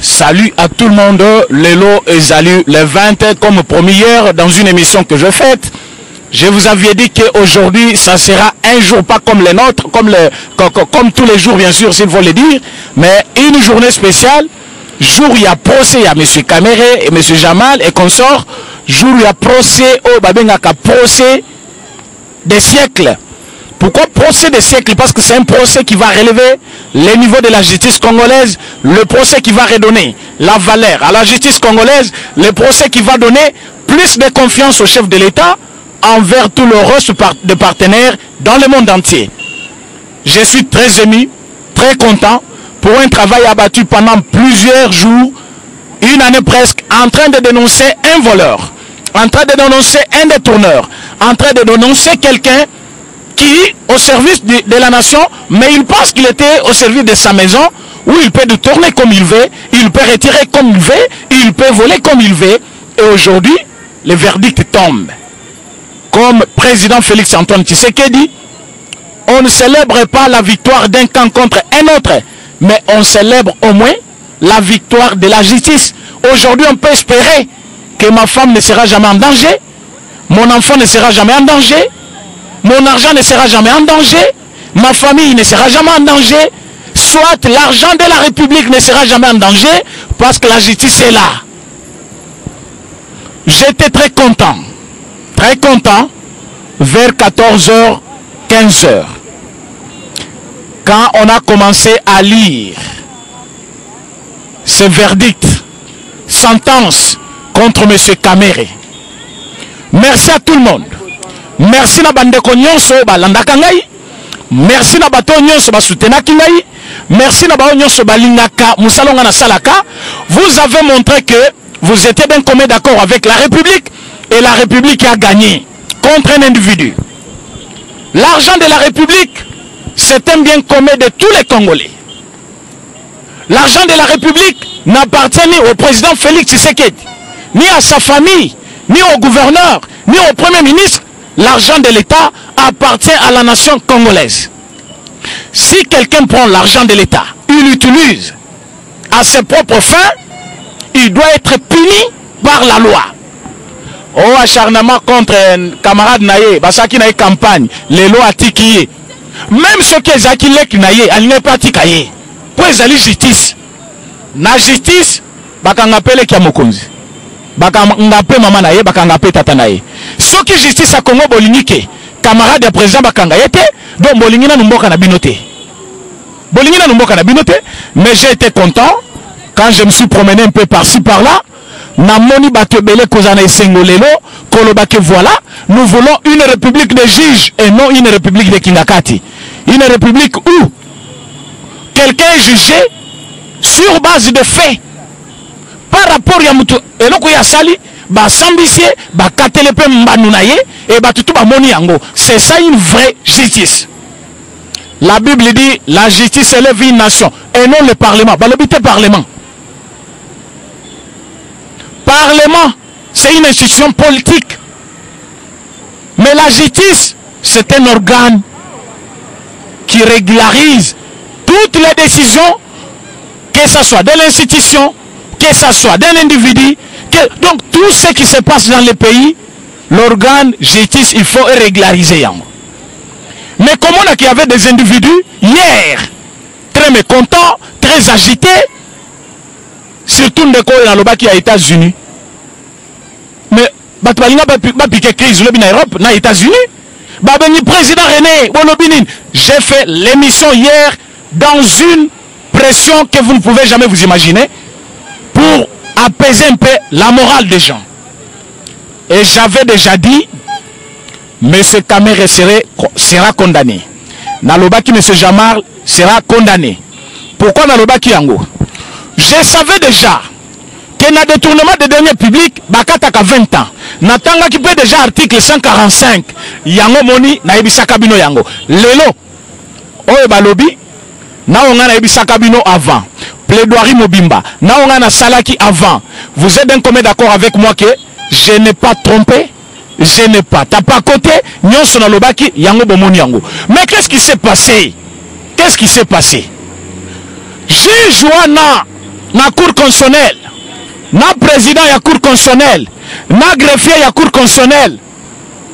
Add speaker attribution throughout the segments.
Speaker 1: Salut à tout le monde, Lelo et salut les 20 comme promis hier dans une émission que je fais. Je vous avais dit qu'aujourd'hui ça sera un jour pas comme les nôtres, comme tous les jours bien sûr s'il faut le dire, mais une journée spéciale, jour où il y a procès, il y a M. Kamere et M. Jamal et consorts, jour où il y a procès, au Babengaka procès des siècles. Pourquoi procès des siècles? Parce que c'est un procès qui va relever les niveaux de la justice congolaise, le procès qui va redonner la valeur à la justice congolaise, le procès qui va donner plus de confiance au chef de l'État envers tout le reste de partenaires dans le monde entier. Je suis très ému, très content pour un travail abattu pendant plusieurs jours, une année presque, en train de dénoncer un voleur, en train de dénoncer un détourneur, en train de dénoncer quelqu'un qui au service de la nation, mais il pense qu'il était au service de sa maison, où il peut tourner comme il veut, il peut retirer comme il veut, il peut voler comme il veut. Et aujourd'hui, le verdict tombe. Comme président Félix Antoine Tshisekedi, on ne célèbre pas la victoire d'un camp contre un autre, mais on célèbre au moins la victoire de la justice. Aujourd'hui, on peut espérer que ma femme ne sera jamais en danger, mon enfant ne sera jamais en danger, mon argent ne sera jamais en danger, ma famille ne sera jamais en danger, soit l'argent de la République ne sera jamais en danger, parce que la justice est là. J'étais très content, vers 14h, 15h, quand on a commencé à lire ce verdict, sentence contre M. Kamere. Merci à tout le monde. Merci na bandeko nyonso balandaka ngai. Merci na bato nyonso basutenaki ngai. Merci na bato nyonso balingaka musalonga na salaka. Vous avez montré que vous étiez d'un commun d'accord avec la République et la République a gagné contre un individu. L'argent de la République, c'est un bien commun de tous les Congolais. L'argent de la République n'appartient ni au président Félix Tshisekedi, ni à sa famille, ni au gouverneur, ni au premier ministre. L'argent de l'État appartient à la nation congolaise. Si quelqu'un prend l'argent de l'État, il l'utilise à ses propres fins, il doit être puni par la loi. Oh, acharnement contre un camarade naïe, basaki naïe campagne, les lois atikiye. Même ceux qui zaki lek naïe, elle n'est pas tikaye. Pour les justice. Na justice, bakangapele kia mokonzi. Bakangape maman naïe, bakangape tata naïe. Ceux qui justice à Congo bolinike, camarade de président bakangayete, donc bolingina numboka na binote. Bolingina numboka na binote, mais j'ai été content quand je me suis promené un peu par-ci par-là. Namoni batebele kozana esengolelo kolobake voilà, nous voulons une république de juges et non une république de Kingakati. Une république où quelqu'un est jugé sur base de faits par rapport à mutu eloko ya sali ba sambisie ba katelepe mbanunaye et ba tutu ba moni yango. C'est ça une vraie justice. La Bible dit la justice élève une nation et non le parlement. Ba l'obité parlement. Parlement, c'est une institution politique. Mais la justice, c'est un organe qui régularise toutes les décisions, que ce soit de l'institution, que ce soit d'un individu. Donc tout ce qui se passe dans le pays, l'organe justice, il faut régulariser. Mais comme on a qu'il y avait des individus, hier, très mécontents, très agités, surtout dans le bas qui est aux États-Unis. Mais piqué crise en Europe, aux États-Unis. Président René Bolobinin, j'ai fait l'émission hier dans une pression que vous ne pouvez jamais vous imaginer pour apaiser un peu la morale des gens. Et j'avais déjà dit, M. Kamere sera condamné. Nalobaki M. Jamal sera condamné. Pourquoi Nalobaki Yango? Je savais déjà que dans le détournement des deniers publics, bakataka 20 ans. Natanga qui peut déjà article 145. Yango moni na ebisaka bino yango. Lelo oyo balobi na onga na ebisaka bino avant. Plaidoirie mobimba. Na onga na salaki avant. Vous êtes d'un commun d'accord avec moi que je n'ai pas trompé, je n'ai pas. T'as pas côté nyonso na lobaki yango bomoni yango. Mais qu'est-ce qui s'est passé? Qu'est-ce qui s'est passé? Juge wana na cour constitutionnelle, na président ya cour constitutionnelle, na greffier ya cour constitutionnelle.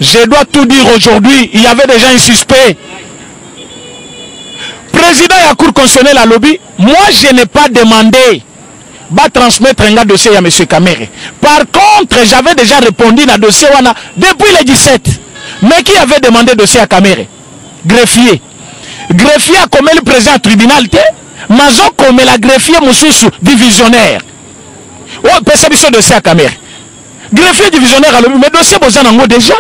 Speaker 1: Je dois tout dire aujourd'hui, il y avait déjà un suspect. Président de la Cour constitutionnelle à lobby, moi je n'ai pas demandé de transmettre un dossier à M. Kamere. Par contre, j'avais déjà répondu à un dossier depuis le 17. Mais qui avait demandé dossier à Kamere? Greffier. Greffier a commis le président du tribunal, Mazo comme la greffier Moussoussou, divisionnaire. Oh, peut-être que dossier à Kamere. Greffier divisionnaire à lobby, mais dossier vous en déjà.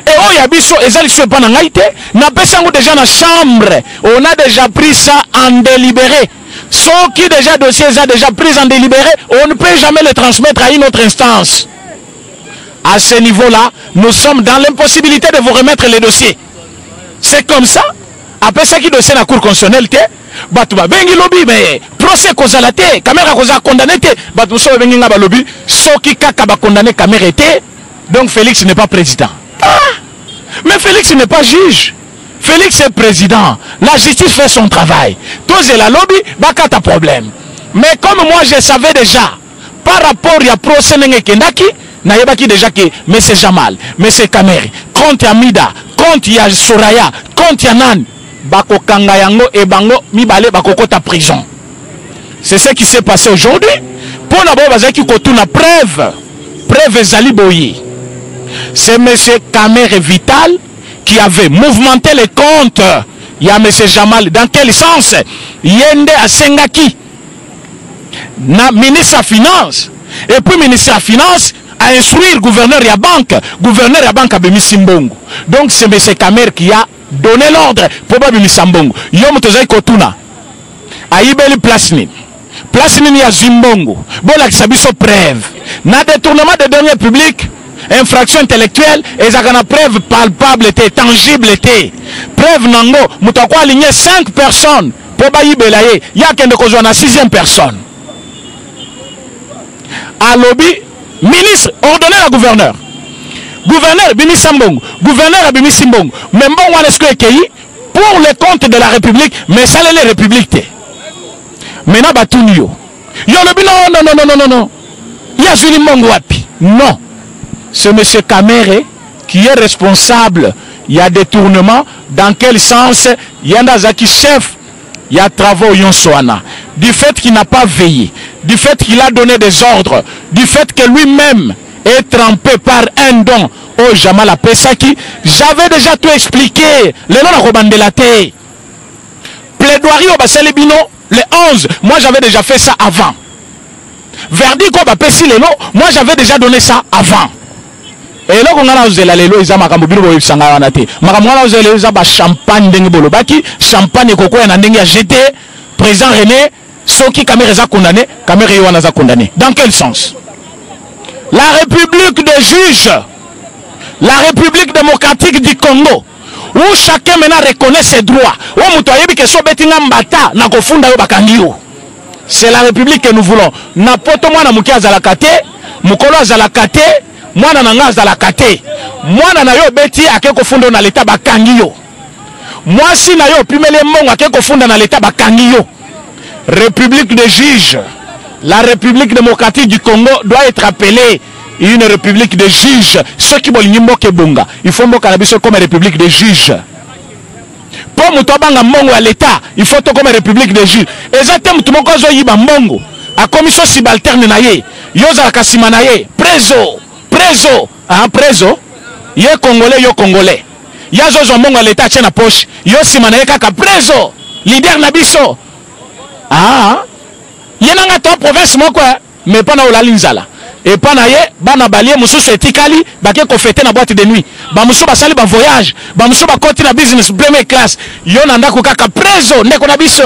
Speaker 1: Et oh, il y a biso, et ça, il pas n'a pas déjà dans la chambre. On a déjà pris ça en délibéré. Ceux qui déjà dossier a déjà pris en délibéré, on ne peut jamais le transmettre à une autre instance. À ce niveau-là, nous sommes dans l'impossibilité de vous remettre les dossiers. C'est comme ça. Après ça qui dossier dans la Cour constitutionnelle, Batouba bengi lobby, mais procès kozalate, caméra koza condamné, Batouba bengi nga lobby, ceux qui kaka ba condamné caméra était, donc Félix n'est pas président. Ah! Mais Félix n'est pas juge. Félix est président. La justice fait son travail. Tous et la lobby, baka ta problème. Mais comme moi je savais déjà, par rapport à procès Kendaki, n'ayebaki déjà que M. Jamal, M. Kamere, compte Amida, compte ya Soraya, compte ya Nan, bako kangayango et bango mibale bako kota prison. C'est ce qui s'est passé aujourd'hui. Pour n'abord bazaki kotuna preuve zaliboyi. C'est M. Kamere Vital qui avait mouvementé les comptes. Il y a M. Jamal. Dans quel sens? Yende à Sengaki, ministre de la Finance. Et puis, ministre de la Finance a instruit le gouverneur de la banque. Gouverneur de la banque a Bimi Simbongo. Donc, c'est M. Kamere qui a donné l'ordre pour Bimi Simbongo. Yom Tozai Kotuna. Aïbeli Plasnin. Plasnin ya Zimbongo. Bon, là, ça biso preuve. Na détournement des deniers publics. Infraction intellectuelle, et ça a preuve palpable, tangible. Preuve nango, moutako aligné 5 personnes pour bayi belaye, il y a qu'un de cause, on a 6e personne. À lobby, ministre, ordonné à gouverneur. Gouverneur, Bimi Sambong, gouverneur à Bimi Simbong, même bon, on est-ce que pour le compte de la République, mais ça l'est la République. Maintenant, Batounio. Yo lobby, non. Il y a Zuli Mongwapi. Non. C'est M. Kamere qui est responsable. Il y a détournement. Dans quel sens? Il y a un chef. Il y a travaux Yonsoana. Du fait qu'il n'a pas veillé. Du fait qu'il a donné des ordres. Du fait que lui-même est trempé par un don au Jamal Pesaki. J'avais déjà tout expliqué. Le nom de la terre. Plaidoirie au Basselebino, le 11. Moi j'avais déjà fait ça avant. Verdict au Bapessi le nom. Moi j'avais déjà donné ça avant. Et là, on a la lelo, ils ont makambo bilo boy sanga na te. Makambo na ozela ils ont champagne dengue bolo baki, champagne koko na ndenge a jeté. Président René, soki Kamere za condamné, Kamere yoana za condamné. Dans quel sens? La République des juges, la République démocratique du Congo, où chacun maintenant reconnaît ses droits. Où mutoyebi ke so betinga mbata na kofunda yo bakangio. C'est la République que nous voulons. Na poto mwana muki azalaka te, mukolo azalaka te. Mwana na nga za kate mwana na yo beti akeko funda na leta bakangi yo mwasi na yo pimele mbongo akeko funda na leta bakangi yo. République des juges, la République démocratique du Congo doit être appelée une république des juges. Ceux qui veulent mboke bonga il faut mboka na biso comme république des juges. Pour mutobanga mbongo à l'état il faut to comme république des juges. Exactement tout moko zo yiba mbongo a commission subalterne na ye yoza kasima na ye preso preso ye congolais yo congolais ya zozo mbongo l'état tient na poche yo sima na ye kaka preso leader na biso ye nanga to province moko mais pas na olali nzala et pas na ye bana balie mususu etikali bake ko fêter na boîte de nuit ba mususu basali ba voyage ba mususu ba côté na business première classe yo na ndako kaka preso ndeko na biso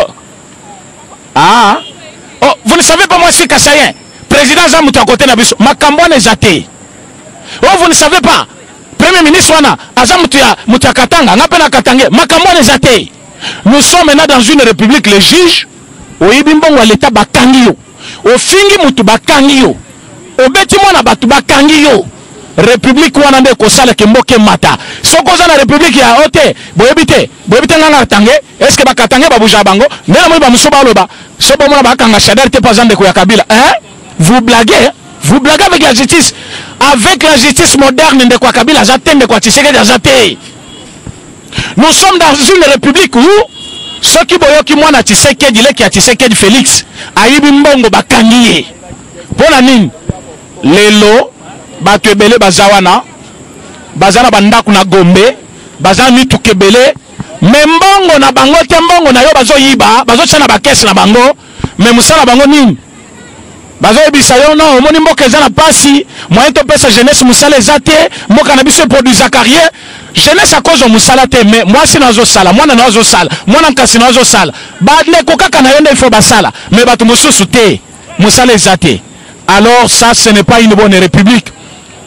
Speaker 1: oh vous ne savez pas moi si Kassayen président Zamutu à côté na biso makambo na ezate. Oh, vous ne savez pas, Premier ministre Wana, Azamutia Katanga, Napena Katange, Makambo Nezate. Nous sommes maintenant dans une république, les juges, au Ibimbongo à l'état Bakangio, au Fingi Mutu Bakangio, au Betimona Batu Bakangio. république wana nde kosala ke mboke mata soko za na république ya ote boyebite nganga tange est-ce que bakatange babuja bango ndela mo ba musoba loba so ba mona bakanga Shadari te pas de ko ya Kabila hein vous blaguez avec la justice moderne de quoi Kabila zatende quoi Tshisekedi azate. Nous sommes dans une république où ceux qui boyoki mwana Tshisekedi le ki Tshisekedi Félix ayibi mbongo bakangiye pona nini lelo bato ebele bazawana bazana bandaku na Gombe bazana mituke ebele me mbongo na bango te mbongo na yo bazoyiba bazotsana bakese na bango me musala bango nini bazoyebisa yo no omoni mboka eza na pasi moyen topesa jeunesse musala eza te mboka na biso produit carrière jeunesse à cause musala te me mwasi nazosala mwana nazosala mwana nkasi nazosala bandeko kaka na yo nde il faut basala me bato mosusu te musala eza te. Alors ça ce n'est pas une bonne république.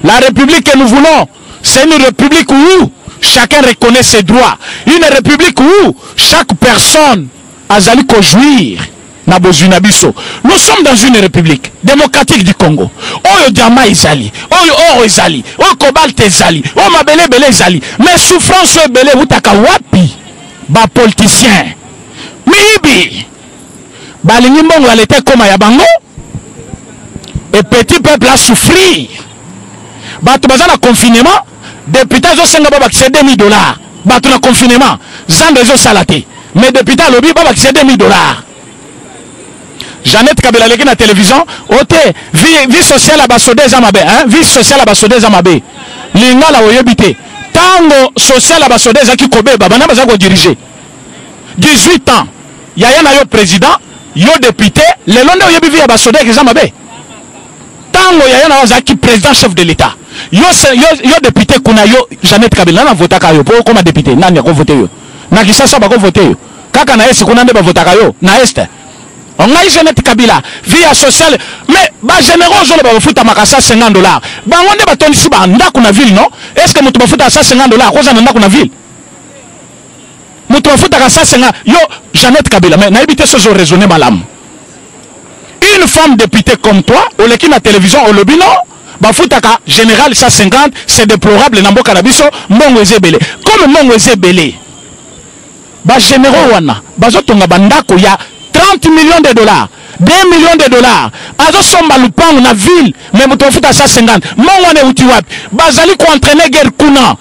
Speaker 1: La république que nous voulons, c'est une république où chacun reconnaît ses droits. Une république où chaque personne a zali ko jouir na bozuna biso. Nous sommes dans une république démocratique du Congo. Oyo diamant ezali, oyo oro ezali, oyo cobalt ezali, oyo mabele bele ezali. Mais souffrance bele utaka wapi ba politicien. Mibi balingi mbongo alete koma ya bango. Et petit peuple a souffri. Bato baza na confinement, député zo senga baba ki $2,000. Bato na confinement, zande zo salate. Mais député lobby baba ki $2,000. Jeannette Kabila leki na télévision, ote vie sociale abasode za mabe, hein? Vie sociale abasode za mabe. Lingala oyebite. Tango social abasode za ki kobe baba na baza ko diriger. 18 ans. Yaya na yo président, yo député, le londe oyebi vie abasode za mabe. Tango yaya na wazaki président chef de l'État. Yo député kuna yo Jeannette Kabila na votaka yo pour comme député nani ko voter yo. Na kisasa ba ko voter yo. Kaka na esi kuna nde ba votaka yo na este. On a Jeannette Kabila via sociale mais ba généraux zo ba futa makasa $50. Ba ngonde ba toni si ba ndako na ville non? Est-ce que mutu ba futa $150 koza na ndako na ville? Mutu ba futa ka $150 yo Jeannette Kabila mais na ebité so raisonner malamu. Une femme députée comme toi, au leki na télévision, au lobby non, bafutaka général 150, c'est déplorable, nambo kanabiso, mbongo ezebele. Comme mbongo ezebele, ba généraux wana, bazotonga bandako ya $30 millions, $2 millions, azo somba lupango na ville, mais muto bafuta 150, mbongo wane uti wapi, bazali ko entraîner guerre kuna,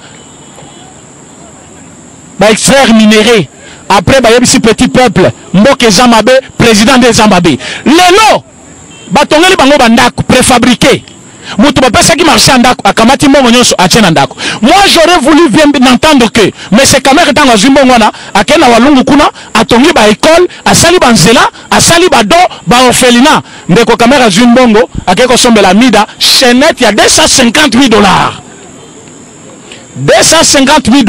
Speaker 1: ba extraire minéré. Après, il y a un petit peuple, Mboke Zamabe, président des Zambabé. Lelo, batongeli bango bandako, préfabriqué. Moutou bapesa qui marche en dako, akamati mbongo nyonso atien en dako. Moi, j'aurais voulu bien entendre que, mais c'est quand même que dans la Zumbongwana, akena walungu kuna, atongi ba école, asali ba nzela, asali ba do, ba orphelinat. Ndeko kamera Zumbongo, akeko sombe la mida, chenette, il y a $250 000. $250 000.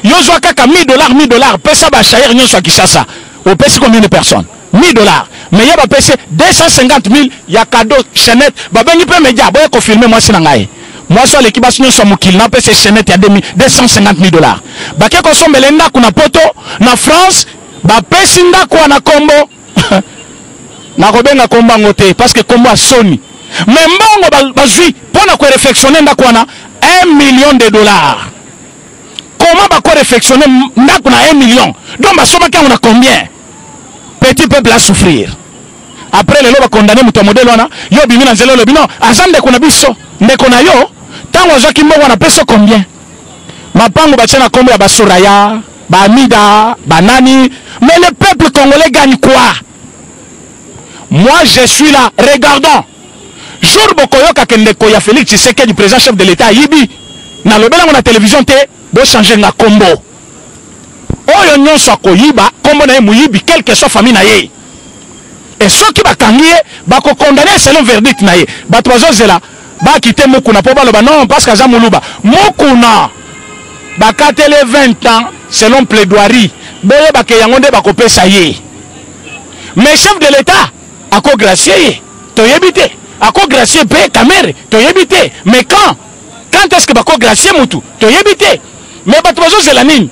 Speaker 1: Yozo kaka $1,000, pesa ba chair nyon so Kinshasa. Au pesa combien de personnes? $1,000. Mais y'a ba pesa 250 000 ya cadeau Chanette. Ba bengi pe media boye ko filmer moi sinangaye. Moi so l'équipe nyon so mukil na pesa Chanette ya $250 000. Ba ke ko sombele ndako na poto na France, ba pesa ndako na kombo. Na kobenga komba ngote parce que kombo a soni. Mais mbongo bazui pona ko réflexionner ndako na $1 million. Comment va quoi réflexionner ndako na 1 million? Donc ma somme on a combien? Petit peuple à souffrir. Après les lois condamner muto modèle wana, yo bimi na zelo lobi non, azande ko na biso, ndeko na yo, tango zaki mbo wana peso combien? Mapango ba tena kombo ya basoraya, ba Amida, banani, mais le peuple congolais gagne quoi? Moi je suis là, regardons. Jour bokoyoka kendeko ya Félix Tshisekedi président chef de l'État yibi na lobela na télévision te bo changer nga kombo oyo nyonso akoyiba kombo na ye muyibi quelle que soit famille na ye et ceux qui bakangi ba ko condamner selon verdict na ye bato bazozela ba kite mukuna po baloba non parce que za muluba mukuna ba katele 20 ans selon plaidoirie beye ba ke yango nde ba ko pesa ye mais chef de l'État ako gracier to yebite ako gracier pe camere to yebite mais quand est-ce que bako gracier mutu to yebite mais bato bazo zela nini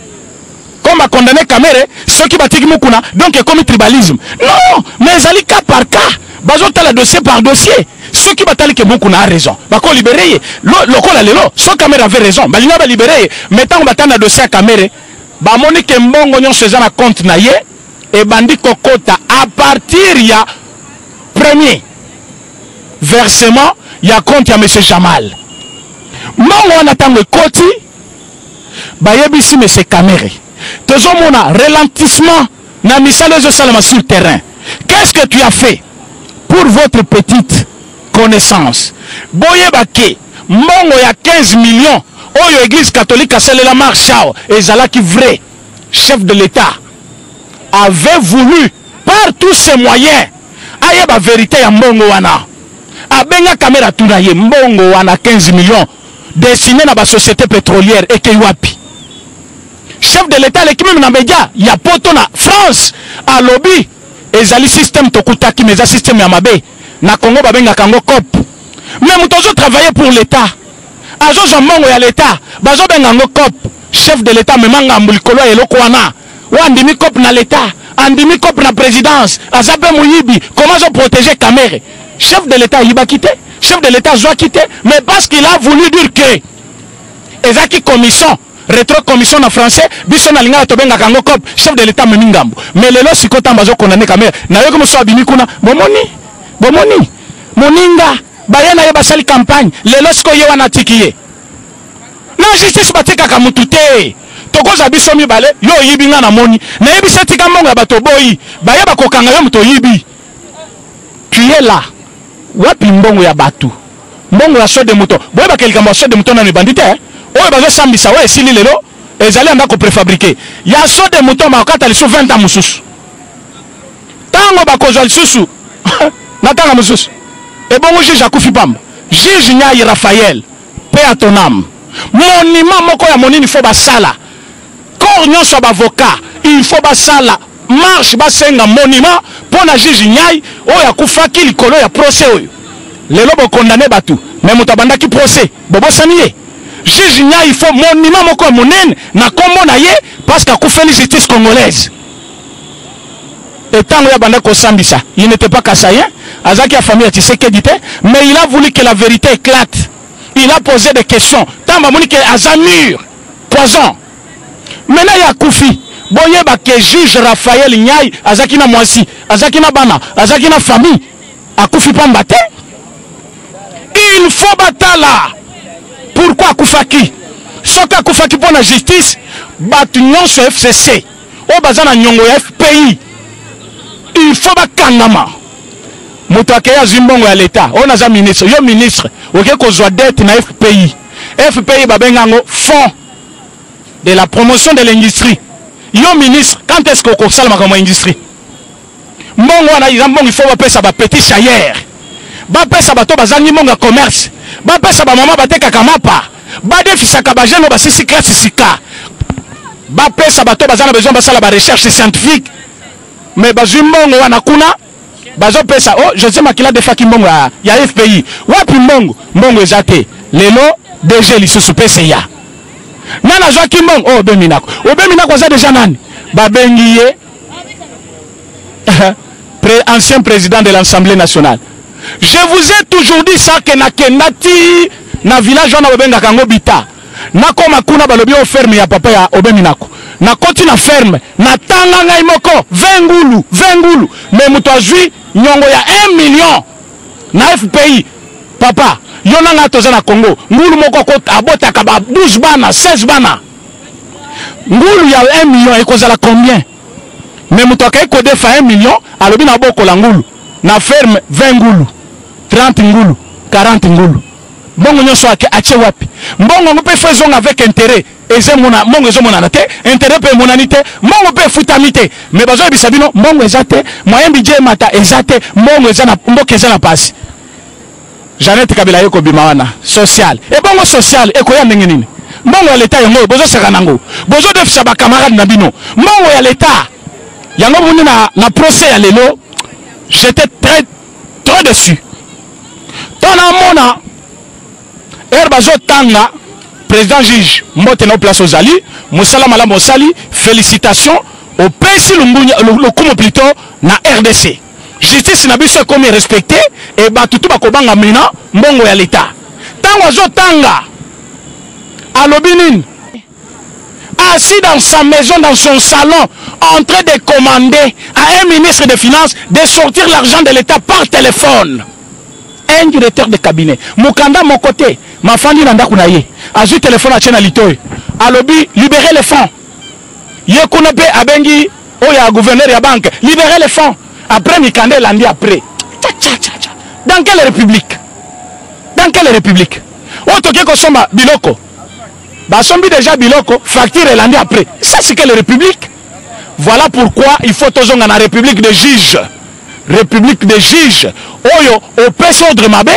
Speaker 1: comme a condamné Kamere ceux qui battent Mukuna donc comme tribalisme non mais ils cas par cas bazo tala dossier par dossier ceux qui battent que Mukuna a raison bako libérer le kola lelo so Kamere avait raison balinga ba libérer mettons batana dossier à Kamere ba moni ke mbongo nyon seza na compte na ye et bandi kokota à partir ya premier versement ya compte ya monsieur Jamal mbongo wana tango koti bayebisi monsieur Kamere tozomona ralentissement na misala zo salama sur le terrain. Qu'est-ce que tu as fait pour votre petite connaissance? Boyebake mbongo ya 15 millions oyo église catholique a scellé la marche et zalaki vrai chef de l'État avait voulu par tous ses moyens ayeba vérité ya mbongo wana abenga Kamera tuna ye mbongo wana 15 millions destiné na ba société pétrolière et Kewapi chef de l'État l'équipe même na média ya poto na France à lobby ezali système tokutaki mais système ya mabe na Congo babenga kango COP mais mutozo travailler pour l'État azo mbongo ya l'État bazo benga ngo COP chef de l'État memanga mbulikolo eloko wana wandimi COP na l'État andimi COP na présidence azabe muyibi comment zo protéger Kamere chef de l'État il va quitter chef de l'État doit quitter mais parce qu'il a voulu dire que ezaki commission rétro commission en français biso na linga to benga kango COP chef de l'État memingambo mais lelo sikota mbazo condamné Kamere na yo comme so abimi kuna bomoni moninga bayana ye basali campagne lelo siko ye wana tikiye na justice batika ka mutute tokoza biso mibale yo yibinga na moni na yebisa tika mbongo ya bato boyi baye bakokanga yo muto yibi tu es là wapi mbongo ya batu mbongo ya so de moto boye bakelikambo so de moto na bandite oyo bazo sambisa we esili lelo ezali anda ko préfabriquer ya so de moto makata liso 20 ans mususu tango bakozwa lisusu na tanga mususu et bon juge akufi pamba juge Nyai Raphaël paix à ton âme monument moko ya monini faut basala corps nyonso avocat il faut basala marche basenga monument pour na juge Nyai oyo akufaki likolo ya procès oyo lelo bo condamné batu mais mutabanda ki procès bobo samiye juge Nyai il faut monument moko ya monene na kombo na ye parce qu'akufeli justice congolaise et tant que banda ko sambisa il n'était pas kassayen azaki a famille Tshisekedi mais il a voulu que la vérité éclate il a posé des questions tant ba moni que azamur poison maintenant il y a Koufi boye ba que juge Raphaël Nyai azaki na mwasi azaki na bana azaki na famille akufi pamba te il faut batala pourquoi akufaki soka akufaki pour la justice batu nyonso FCC o bazana nyongo ya FPI il faut bakangama moto akeya zimbongo ya l'État on a ministre yo ministre oké kozwa dette na FPI babengango fonds de la promotion de l'industrie yo ministre quand est-ce que ko salama comme industrie mbongo wana mbongo il faut bapesa ba petit chayer bapesa bato bazangi mbongo commerce bapesa ba mama bateka kamapa badefisaka ba jeune ba sisi classe sika bapesa bato bazana besoin basala ba recherche scientifique mais bazimbongo wana kuna bazo pesa oh José Makila de faki mbongo ya FPI wapi mbongo ezate lelo DG lisusu pesa ya nana zo kimbongo oh beminako za déjà nani babengi ye ancien président de l'Assemblée nationale. Je vous ai toujours dit ça que na kendati na village wana babenga kango bita na koma kuna balobi o ferme ya papa ya obeminako na koti na ferme na tanga ngai moko 20 ngulu mais muto azui nyongo ya 1 million na FPI papa yona nga toza na Congo ngulu moko ko abota ka ba 12 bana 16 bana ngulu ya 1 million ekozala combien mais muto akai ko defa 1 million alobi na boko la ngulu na ferme 20 ngulu 30 ngulu 40 ngulu mbongo nyonso ache wapi mbongo mpe faisons avec intérêt ezemona mbongo ezomona na te intérêt pe monanité mbongo pe futamité mais bazo bisabino mbongo ezate moyen budget mata ezate mbongo ezana mboka ezana passe Jeannette Kabila yoko bimawana social et bongo social ekoya ndenge nini mbongo ya l'État yango bozo saka nango bozo defisa ba camarade na bino mbongo ya l'État yango muni na procès ya lelo j'étais très déçu tona mona bazo tanga président juge mbote na place aux ali musala malamu osali félicitations au pesi le kumo plutôt na RDC justice na biso comme respecté et batutu bakobanga mina mbongo ya l'état tango azotanga alobinin assis dans sa maison, dans son salon, en train de commander à un ministre des Finances de sortir l'argent de l'État par téléphone. Un directeur de cabinet. Mukanda, mon côté, ma famille n'a pas eu. A eu téléphone à Tchena Litoy. A lobby, libérer les fonds. Yekunape Abengi, Oya, gouverneur de la banque, libérer les fonds. Après, Mikande lundi après. Dans quelle république? Dans quelle république? Otoke Kosomba, Biloko. Basombi déjà biloko, facture et l'année après. Ça c'est quelle république? Voilà pourquoi il faut toujours dans la république des juges. République des juges. Oyo, au pèse ordre mabé,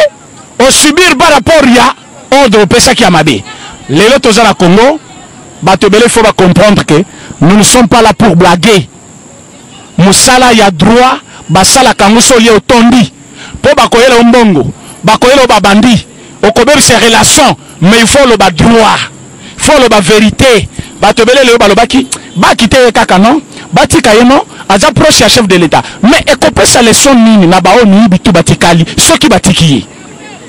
Speaker 1: au subir par rapport ya, ordre au pèse qui a mabé. Les autres dans le Congo, Batebele, il faut comprendre que nous ne sommes pas là pour blaguer. Moussala ya droit, Basala Kangoso lié au tondi. Pour Bakoyela Ombongo, Bakoyela Babandi, au Kober ses relations, mais il faut le droit. Faut la vérité. Batobele le balobaki, ba kite kaka non, batika yeno, aza proche à chef de l'État. Mais écope sa leçon nini na bao ni bitu batikali, ceux qui batiki.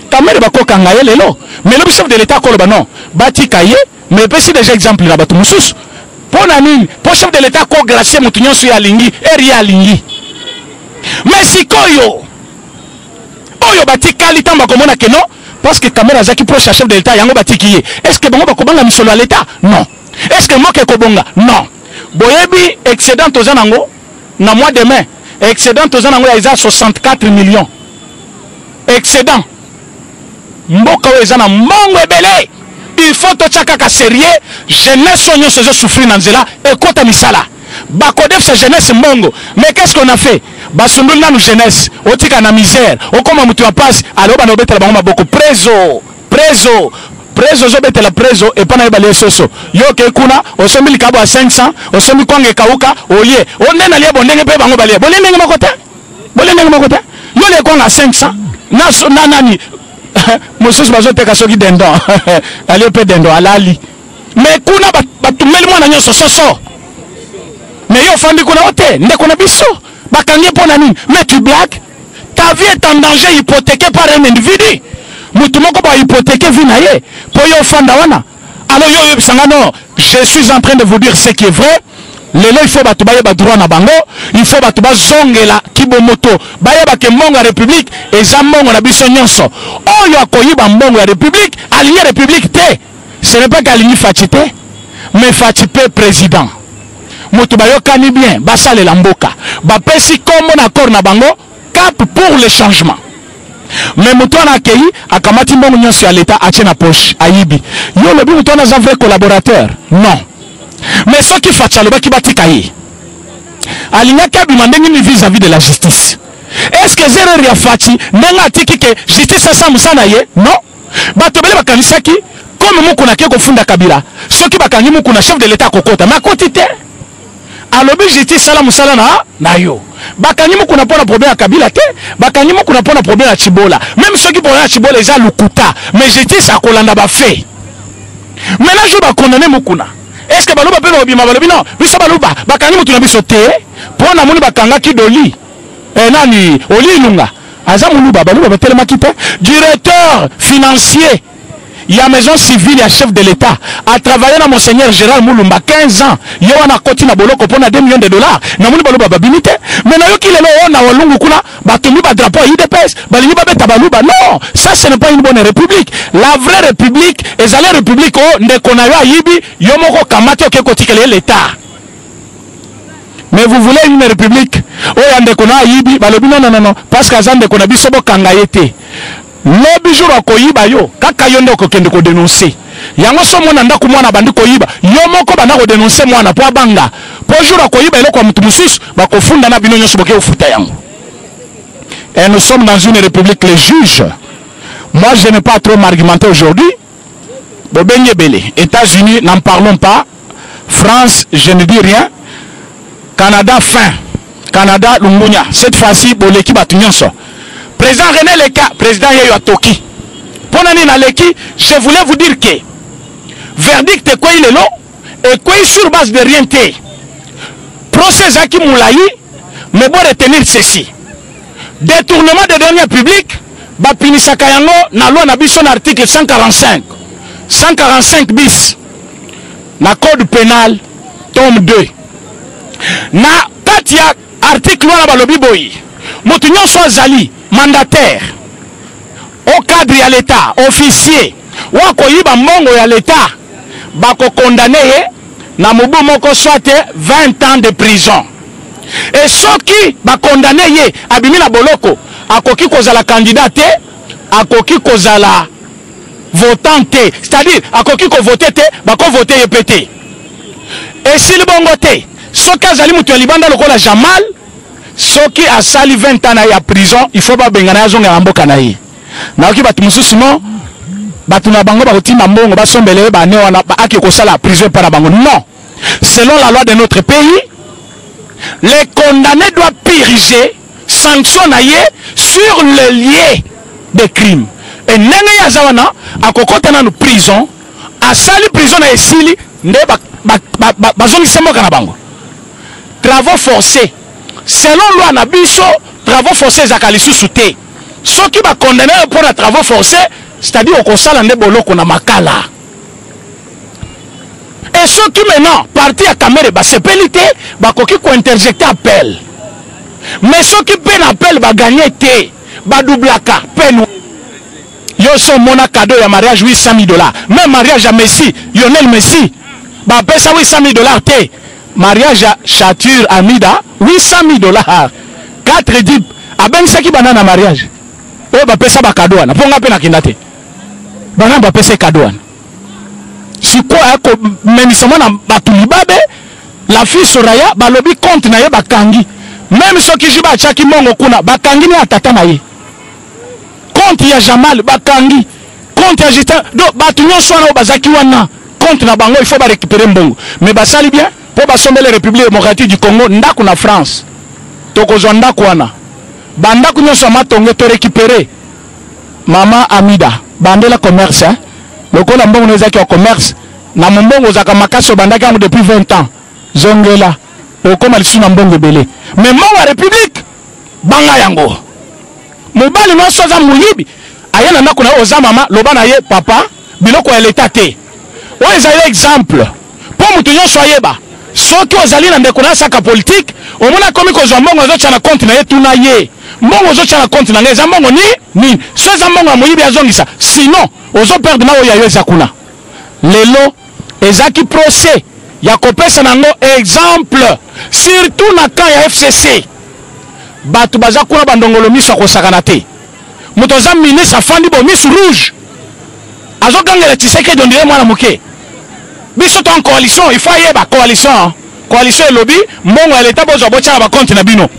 Speaker 1: Kamere bako kangaye lelo, mais le chef de l'État koloba non, batika ye, mais pesi déjà exemple na batu musus. Pona nini, pour chef de l'État ko gracier mutunyo su ya lingi, eri ya lingi. Mais si koyo, oyo batikali tamba komona ke non. Parce que Kamera Zaki proche à chef de l'État, yango batiki. Est-ce que bongo bakobanga misolo à l'État? Non. Est-ce que moi ke kobonga? Non. Boyebi excédent tozanango na mois de mai. Excédent tozanango ya 64 millions. Excédent. Mboka wezana mbongo ebele. Il faut to chaka sérieux. Jeunesse sonyo se souffrir dans zela et kota misala. Bakodef sa jeunesse mbongo. Mais qu'est-ce qu'on a fait? Basundul na jeunesse, otika na misère, okoma mutu passe, alors ba no betela bango beaucoup preso zo betela preso et pas na balé soso. Yo ke kuna, osombi likabo à 500, osombi kwange kauka, olie. Onde na lie bondenge pe bango balé. Bolendenge makota? Bolendenge makota? Yo le kwanga 500. Na nani? Mosus bazo teka soki dendo. Ali pe dendo alali. Mais kuna batumeli mwana nyoso soso. Mais yo fandi kuna ote, ndeko na biso. Mais tu blagues? Ta vie est en danger hypothéquée par un individu. Moutoumoko ba hypothéquer vinaye. Pour yo fandawana. Alors yo sangano, je suis en train de vous dire ce qui est vrai. Lelo il faut batubaye ba droit na bango, il faut batuba zongela kibomoto. Baye ba ke mbongo ya république et za mbongo na biso nyonso. Oyo akoyiba mbongo ya république, aligné république te. Ce n'est pas qu'aligné Fatite, mais Fatite président. Motubayo kani bien, basale la mboka. Bapesi comme on accord na bango, cap pour le changement. Mais Moutouana Akei, Akamati Mbongo sur l'État, a tient la poche, Aïbi. Yo le but Moutouana un vrai collaborateur. Non. Mais ce qui fait le baki batikaye. Aligna Kabi mandengini vis-à-vis de la justice. Est-ce que zéro ria fati, nenga tiki que justice a samusana ye? Non. Batobele bakanisaki, comme Moukuna Keko Funda Kabila. Ce qui bakani Moukuna chef de l'État Kokota. Ma quantité. Alors justice salamu salana na yo. Bakanimo kuna pona problème à Kabila te, bakanimo kuna pona problème à Chibola. Même ceux qui problème à Chibola ils ont lukuta, mais justice a kolanda ba fait. Maintenant je ba condamner mukuna. Est-ce que baloba pe obima balobi non, biso baloba, bakanimo tuna biso te, pona muni bakanga ki doli. Nani, oli lunga. Aza muluba baloba ba telema kite, directeur financier. Il y a maison civile, il y a chef de l'État. A travaillé dans Monseigneur Gérald Moulumba 15 ans. Il y a un côté na boloko pour 2 millions de dollars. Na moni baloba babinité. Mais na yo ki lelo on na walungu kuna batumi ba drapeau IDPS. Balini ba beta baluba. Non, ça ce n'est pas une bonne république. La vraie république, ezale république o ndeko na yo ayibi yo moko kamati oke kotikele l'État. Mais vous voulez une république? Oh ndeko na ayibi balobi non parce que azande ko na biso bo kangayete. Lobi jour akoyiba yo kaka yo ndoko kende ko dénoncer yango so mona ndako mwana bandi koyiba yo moko banda ko dénoncer mwana po abanga po jour akoyiba eloko ya mutu mususu bakofunda na bino nyonso boke ofuta yango. Et nous sommes dans une république les juges. Moi je n'ai pas trop m'argumenter aujourd'hui. Bobenye Bele, États-Unis n'en parlons pas. France je ne dis rien. Canada fin. Canada Lumbunya. Cette fois-ci pour l'équipe à Tunyonso. Président René Leka, président Yeyo Toki. Pour Nani Naleki, je voulais vous dire que verdict quoi il est là et quoi sur base de rien té procès à qui moulaï mais bon retenir ceci détournement de deniers publics ba pinisa kayango na loi na biso na article 145 bis na code pénal tome 2 na kati ya article wana balobi boyi moto nyonso azali mandataire au cadre ya l'état officier wakoyiba mbongo ya l'état bako condamné ye na mubu moko soit 20 ans de prison et soki ba condamné ye abimi na boloko akoki kozala candidat te akoki kozala votant te c'est-à-dire akoki ko voter te bako voter ye pété et s'il bongo te soki azali mutu ya libanda lokola Jamal soki asali 20 ans na ya prison il faut ba bengana ya zonga mboka na ye na oki batu mususu no batu na bango ba kotima mbongo ba sombele ba ne wana ba aki kosala prison para bango non selon la loi de notre pays les condamnés doivent purger sanction na ye sur le lieu de crime et nenge ya zawana akokota na prison asali prison na esili nde bazongi semboka na bango travaux forcés selon loi na biso travaux forcés ezaka lisusu te soki ba condamné pour les travaux forcés c'est-à-dire au kosala nde boloko na makala et soki maintenant parti à caméra ba sepelité ba koki ko interjecter appel mais soki peine appel ba gagner te ba doublaka peine yo so mona cadeau ya mariage $800,000 même mariage à Messi Lionel Messi ba pesa $800,000 te mariage à Chature Amida $800,000 4 dip abengisaki banana mariage oyo ba pesa ba cadeau wana ponga pe na kindate bana ba pesa cadeau wana siko ako menisama na batulibabe la fille Soraya balobi compte na ye bakangi même soki jiba chaki mongo kuna bakangi ni atata na ye compte ya Jamal bakangi compte ya Justin do batu nyonso wana bazaki wana compte na bango il faut ba récupérer mbongo mais basali bien pour basombele République démocratique du Congo ndako na France tokozwa ndako wana bandako nyonso matonge to récupérer mama Amida bandela commerce hein lokola mbongo nezaki ya commerce na mbongo zaka makaso bandaki yango depuis 20 ans zongela okoma lisu na mbongo belé mais mbongo ya République banga yango mobali no soza muyibi ayana ndako na oza mama loba na ye papa biloko ya l'état te oyo ezali exemple po mutu nyonso ayeba soki ozali na ndeko na saka politique omona komi kozwa mbongo azotia na compte na ye tuna ye mbongo ozotia na compte na ngai eza mbongo nini so eza mbongo ya moyibi azongisa sinon ozo perdre na oyo ya yo eza kuna lelo ezaki procès ya kopesa nango exemple surtout na camp ya FCC batu baza kuna bandongolo miso akosakana te moto aza ministre afandi bo miso rouge azogangela Tshisekedi ondire mwana moke biso to en coalition il faut yeba coalition elobi mbongo ya leta bozwa botia ba compte na bino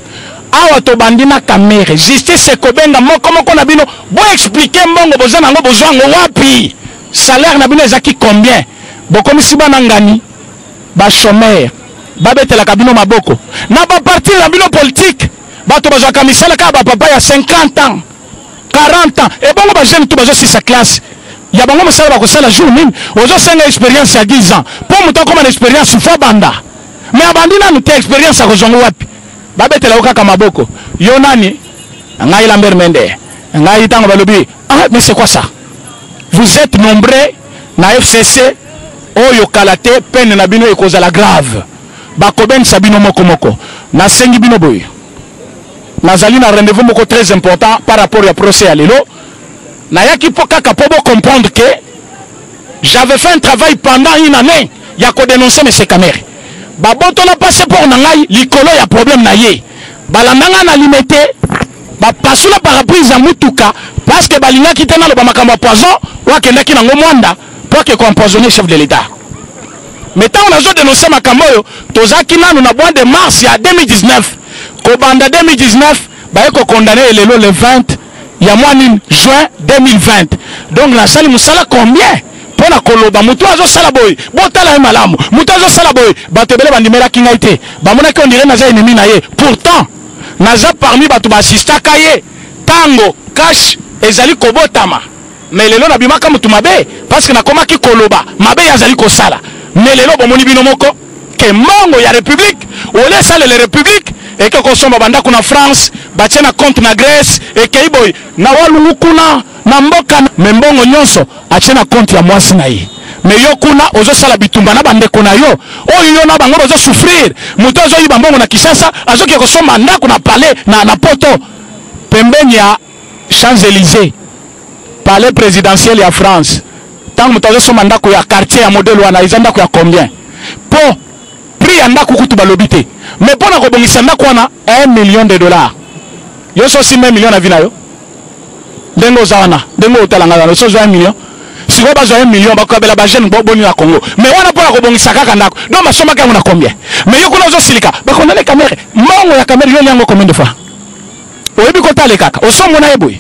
Speaker 1: awa to bandina kamere justice ekobenga moko na bino bo expliquer mbongo boza nango bozwango wapi salaire na bino ezaki combien bokomisi bana ngani ba chômeur babetela kabino maboko na ba parti na bino politique bato bazwa kamisala ka ba papa ya 50 ans 40 ans et bongo ba jeune to bazo sisa classe ya bango mosala bakosala jour nini ozosenga expérience ya 10 ans po moto akoma na expérience fo banda mais abandi nanu te expérience akozongo wapi babetela okaka maboko yo nani ngai Lambert Mende ngai tango balobi ah mais c'est quoi ça vous êtes nombreux na FCC oyo kalate peine na bino ekozala grave bakoben sabino moko na sengi bino boy nazali na rendez-vous moko très important par rapport au procès à lelo nayaki po kaka po comprendre que j'avais fait un travail pendant une année ya ko dénoncer M. Kamere baboto na passeport na ngai likolo ya problème na ye balandanga na limité ba pasula parapluie ya mutuka parce que balingaki tena lo ba makambo poison wakendaki nango mwanda pour que empoisonner chef de l'état mais tant on a dénoncé makambo yo tozaki nanu na mois de mars ya 2019 ko banda 2019 ba eko condamné lelo le 20 ya mois ni juin 2020 donc la salle musala combien pour la koloba mutu azo sala boy botala malamu mutu azo sala boy batebele bandimela kinga ite ba mona ko ndire na za ennemi na ye pourtant naza parmi batu ba assista kaye tango cash ezali kobotama mais lelo na bimaka mutu mabe parce que nakoma ki koloba mabe yazali kosala mais lelo bomoni bino moko ke mongo ya république ole sala les république et que kosomba banda kuna France batie na compte na Grèce et ke iboy na walungu kuna na mboka mais mbongo nyonso atie na compte ya mwasi na ye mais yo kuna ozo sala bitumba na bande kuna yo oyo na bango ozo souffrir muto ozo yiba mbongo na Kinshasa azo ki kosomba ndako na palais na poto pembeni ya Champs-Élysées palais présidentiel ya France tant muto ozo somba ndako ya quartier ya modèle wana izanda ko ya combien po prix ya ndako kutu balobité mais pona ko bongisa ndako wana $1 million yo so si 1 million na vina yo ndengo zawana ndengo utalanga na so 1 million si vous avez 1 million, vous avez la jeune boni na Congo. Mais on a pas la bonne sakaka ndako. Donc ma somme ka on a combien? Mais yo kuna zo silika. Ba on a les caméras. Mongo ya caméra yo liango combien de fois? Oyebi kota le kaka. Osomo na eboy.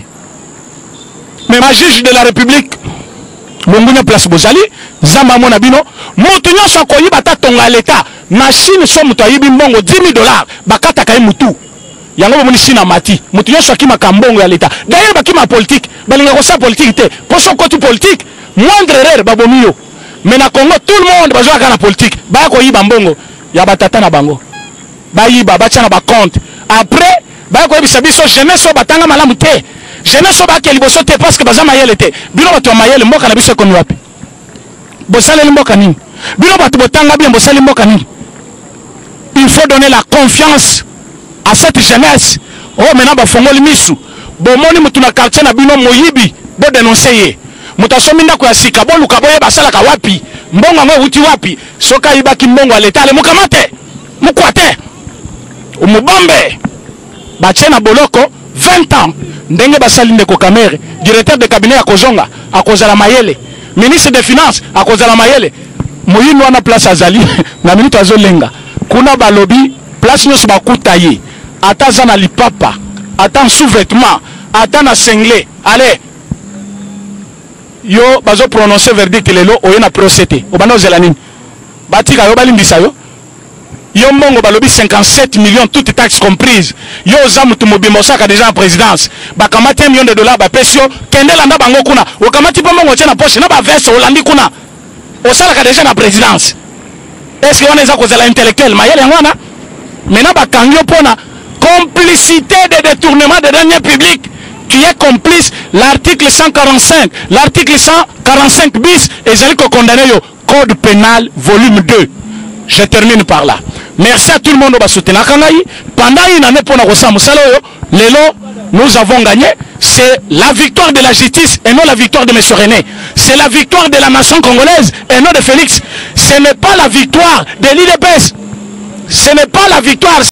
Speaker 1: Mais ma juge de la République Mongunya place Bozali, Zamba mona bino, mutu nyonso ko yiba ta tonga l'état. Machine so mutu yibi mbongo $10,000. Bakata kai mutu. Yango moni sina mati. Mutu nyonso akima kambongo ya l'état. D'ailleurs bakima politique. Balinga ko sa politique te. Poso ko tu politique. Moindre erreur babomio mais na Congo tout le monde bazoa kana politique ba ko yiba mbongo ya batata na bango ba yiba ba tshana ba compte après ba ko yibisa biso jeunesse batanga malamu te jeunesse ba ke liboso te parce que baza mayele te bino bato mayele mboka na biso ko wapi bosale mboka nini bino bato botanga bien bosale mboka nini il faut donner la confiance à cette jeunesse oh maintenant ba fongoli misu bomoni mutu na quartier na bino moyibi bo dénoncer ye mutasomi ndako ya sika bo luka boye basala ka wapi mbongo ngo uti wapi soka ibaki mbongo aleta ale mukamate mukwate umubombe bache na boloko 20 ans ndenge basali ndeko Kamere directeur de cabinet ya Kozonga akozala mayele ministre des finances akozala mayele moyino wana place azali na minute azolenga kuna balobi place nyos bakuta ye ata zana lipapa ata sous-vêtement ata na sengle allez yo bazo prononcer verdict lelo oyena procédé obana ozela nini batika yo balimbisa yo yo mbongo balobi 57 millions toutes taxes comprises yo zamu tumobimba osaka déjà en présidence bakamati $1 million ba pesio kendela nda bango kuna okamati pa mbongo tena poche na ba veste olandi kuna osala ka déjà na présidence est-ce que on est kozela intellectuel mayele ngwana mena bakangi pona complicité de détournement de deniers publics qui est complice l'article 145, l'article 145 bis et j'ai condamné au code pénal volume 2. Je termine par là. Merci à tout le monde qui a soutenu. Pendant une année pour nous avons gagné. C'est la victoire de la justice et non la victoire de M. René. C'est la victoire de la nation congolaise et non de Félix. Ce n'est pas la victoire de l'IDPS. Ce n'est pas la victoire.